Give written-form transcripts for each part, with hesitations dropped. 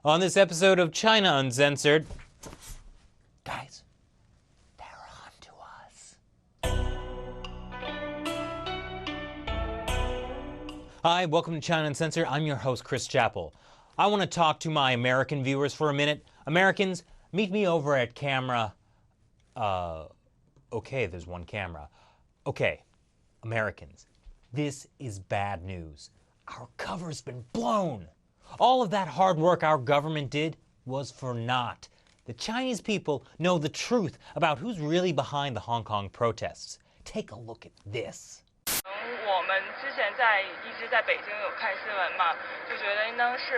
On this episode of China Uncensored, guys, they're on to us. Hi, welcome to China Uncensored. I'm your host, Chris Chappell. I want to talk to my American viewers for a minute. Americans, meet me over at camera. Okay, there's one camera. Okay, Americans, this is bad news. Our cover's been blown. All of that hard work our government did was for naught. The Chinese people know the truth about who's really behind the Hong Kong protests. Take a look at this. 我们之前一直在北京有看新闻嘛，就觉得应当是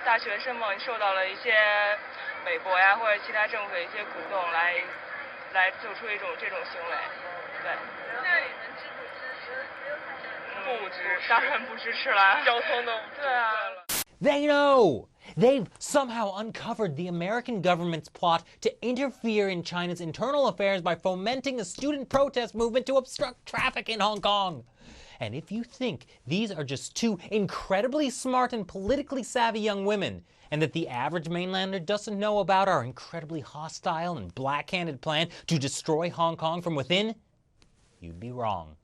大学生们受到了一些美国呀或者其他政府的一些鼓动来做出这种行为，对。那你们支不支持？不支持，当然不支持了。交通都对啊。They know! They've somehow uncovered the American government's plot to interfere in China's internal affairs by fomenting a student protest movement to obstruct traffic in Hong Kong. And if you think these are just two incredibly smart and politically savvy young women, and that the average mainlander doesn't know about our incredibly hostile and black-handed plan to destroy Hong Kong from within, you'd be wrong.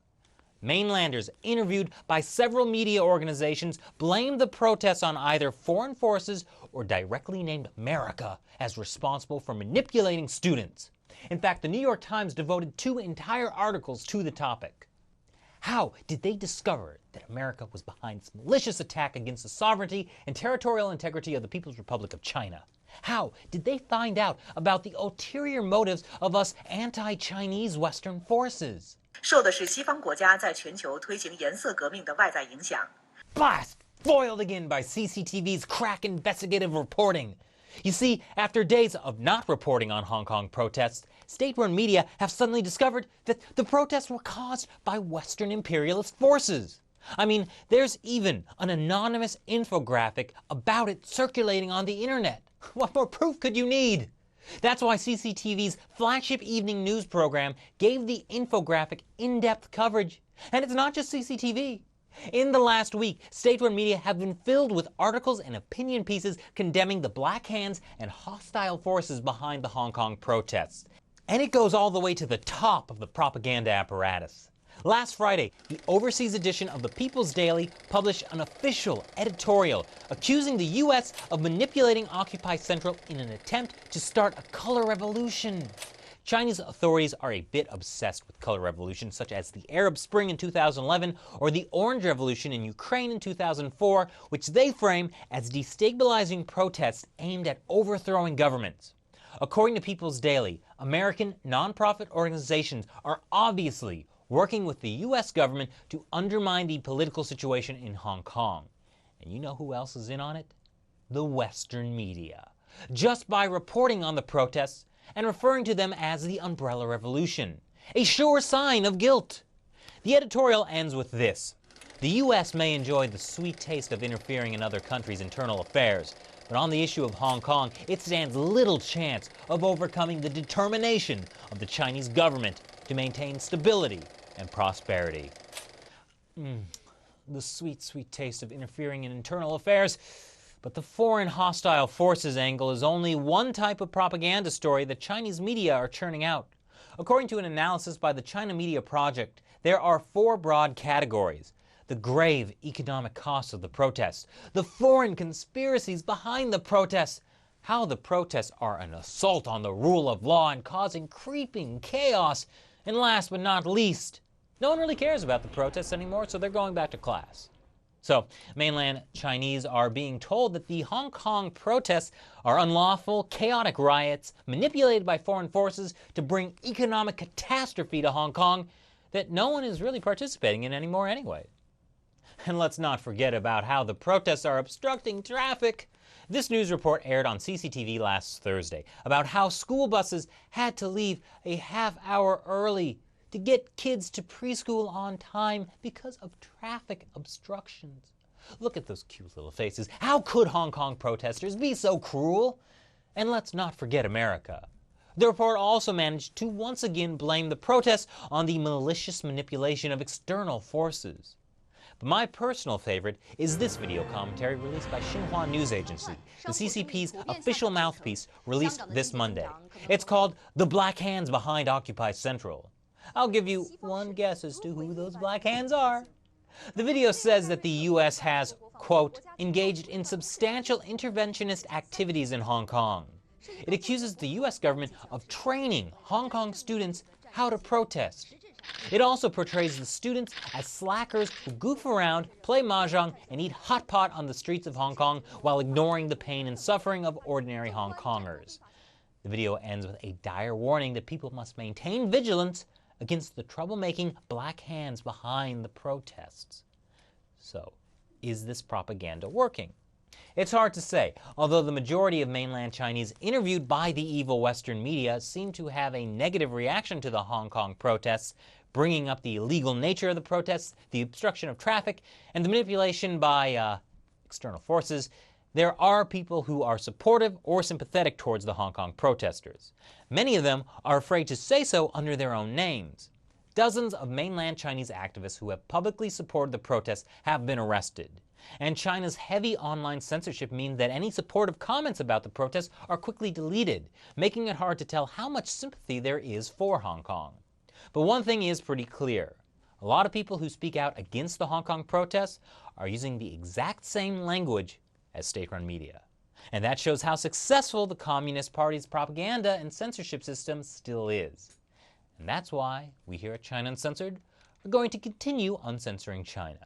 Mainlanders interviewed by several media organizations blamed the protests on either foreign forces or directly named America as responsible for manipulating students. In fact, the New York Times devoted 2 entire articles to the topic. How did they discover that America was behind this malicious attack against the sovereignty and territorial integrity of the People's Republic of China? How did they find out about the ulterior motives of us anti-Chinese Western forces? 受的是西方国家在全球推行颜色革命的外在影响。 Blast! Foiled again by CCTV's crack investigative reporting. You see, after days of not reporting on Hong Kong protests, state-run media have suddenly discovered that the protests were caused by Western imperialist forces. I mean, there's even an anonymous infographic about it circulating on the internet. What more proof could you need? That's why CCTV's flagship evening news program gave the infographic in-depth coverage. And it's not just CCTV. In the last week, state-run media have been filled with articles and opinion pieces condemning the black hands and hostile forces behind the Hong Kong protests. And it goes all the way to the top of the propaganda apparatus. Last Friday, the overseas edition of the People's Daily published an official editorial accusing the U.S. of manipulating Occupy Central in an attempt to start a color revolution. Chinese authorities are a bit obsessed with color revolutions such as the Arab Spring in 2011 or the Orange Revolution in Ukraine in 2004, which they frame as destabilizing protests aimed at overthrowing governments. According to People's Daily, American nonprofit organizations are obviously working with the U.S. government to undermine the political situation in Hong Kong. And you know who else is in on it? The Western media. Just by reporting on the protests and referring to them as the Umbrella Revolution, a sure sign of guilt. The editorial ends with this. The U.S. may enjoy the sweet taste of interfering in other countries' internal affairs, but on the issue of Hong Kong, it stands little chance of overcoming the determination of the Chinese government to maintain stability and prosperity. The sweet, sweet taste of interfering in internal affairs. But the foreign hostile forces angle is only one type of propaganda story that Chinese media are churning out. According to an analysis by the China Media Project, there are 4 broad categories. The grave economic costs of the protests, the foreign conspiracies behind the protests, how the protests are an assault on the rule of law and causing creeping chaos, and last but not least, no one really cares about the protests anymore, so they're going back to class. So, mainland Chinese are being told that the Hong Kong protests are unlawful, chaotic riots manipulated by foreign forces to bring economic catastrophe to Hong Kong that no one is really participating in anymore anyway. And let's not forget about how the protests are obstructing traffic. This news report aired on CCTV last Thursday about how school buses had to leave a half-hour early to get kids to preschool on time because of traffic obstructions. Look at those cute little faces. How could Hong Kong protesters be so cruel? And let's not forget America. The report also managed to once again blame the protests on the malicious manipulation of external forces. But my personal favorite is this video commentary released by Xinhua News Agency, the CCP's official mouthpiece, released this Monday. It's called The Black Hands Behind Occupy Central. I'll give you one guess as to who those black hands are. The video says that the U.S. has, quote, engaged in substantial interventionist activities in Hong Kong. It accuses the U.S. government of training Hong Kong students how to protest. It also portrays the students as slackers who goof around, play mahjong, and eat hot pot on the streets of Hong Kong while ignoring the pain and suffering of ordinary Hong Kongers. The video ends with a dire warning that people must maintain vigilance against the troublemaking black hands behind the protests. So, is this propaganda working? It's hard to say, although the majority of mainland Chinese interviewed by the evil Western media seem to have a negative reaction to the Hong Kong protests, bringing up the illegal nature of the protests, the obstruction of traffic, and the manipulation by external forces. There are people who are supportive or sympathetic towards the Hong Kong protesters. Many of them are afraid to say so under their own names. Dozens of mainland Chinese activists who have publicly supported the protests have been arrested. And China's heavy online censorship means that any supportive comments about the protests are quickly deleted, making it hard to tell how much sympathy there is for Hong Kong. But one thing is pretty clear. A lot of people who speak out against the Hong Kong protests are using the exact same language as state-run media. And that shows how successful the Communist Party's propaganda and censorship system still is. And that's why we here at China Uncensored are going to continue uncensoring China.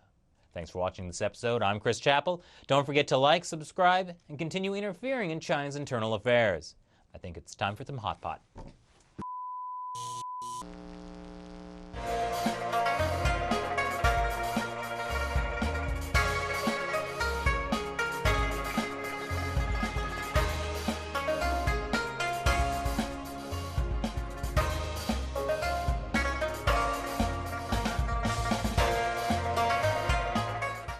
Thanks for watching this episode. I'm Chris Chappell. Don't forget to like, subscribe, and continue interfering in China's internal affairs. I think it's time for some hot pot.